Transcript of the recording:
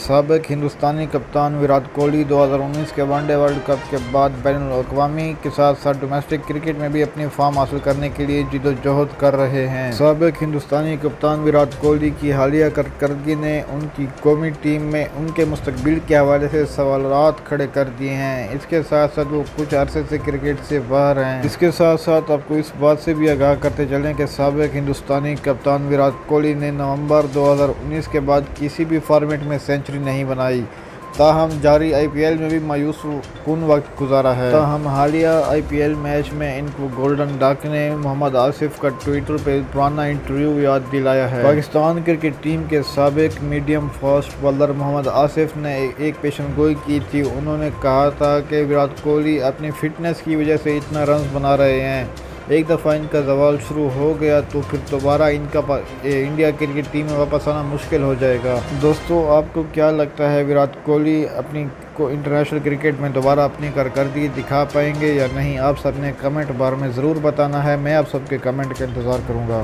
سابق ہندوستانی کپتان وراٹ کوہلی 2019 کے ون ڈے ورلڈ کپ کے بعد بین الاقوامی کے ساتھ ساتھ ڈومیسٹک کرکٹ میں بھی اپنی فارم حاصل کرنے کے لیے جدوجہد کر رہے ہیں۔ سابق ہندوستانی کپتان وراٹ کوہلی کی حالیہ کارکردگی نے ان کی قومی ٹیم میں ان کے مستقبل کے حوالے سے سوالات کھڑے کر دیے ہیں۔ اس کے ساتھ ساتھ وہ کچھ عرصے سے کرکٹ سے باہر ہیں۔ اس کے ساتھ ساتھ آپ کو اس بات سے بھی آگاہ کرتے چلیں کہ سابق ہندوستانی کپتان وراٹ کوہلی نے نومبر 2019 کے بعد کسی بھی فارمیٹ میں سنچری نہیں بنائی، تاہم جاری آئی پی ایل میں بھی مایوس کن وقت گزارا ہے۔ تاہم حالیہ آئی پی ایل میچ میں ان کو گولڈن ڈک نے محمد آصف کا ٹوئٹر پہ پرانا انٹرویو یاد دلایا ہے۔ پاکستان کرکٹ ٹیم کے سابق میڈیم فاسٹ بالر محمد آصف نے ایک پیشن گوئی کی تھی۔ انہوں نے کہا تھا کہ وراٹ کوہلی اپنی فٹنس کی وجہ سے اتنا رنز بنا رہے ہیں، ایک دفعہ ان کا زوال شروع ہو گیا تو پھر دوبارہ ان کا انڈیا کرکٹ ٹیم میں واپس آنا مشکل ہو جائے گا۔ دوستو، آپ کو کیا لگتا ہے وراٹ کوہلی اپنی انٹرنیشنل کرکٹ میں دوبارہ اپنی کارکردگی دکھا پائیں گے یا نہیں؟ آپ سب نے کمنٹ بار میں ضرور بتانا ہے، میں آپ سب کے کمنٹ کا انتظار کروں گا۔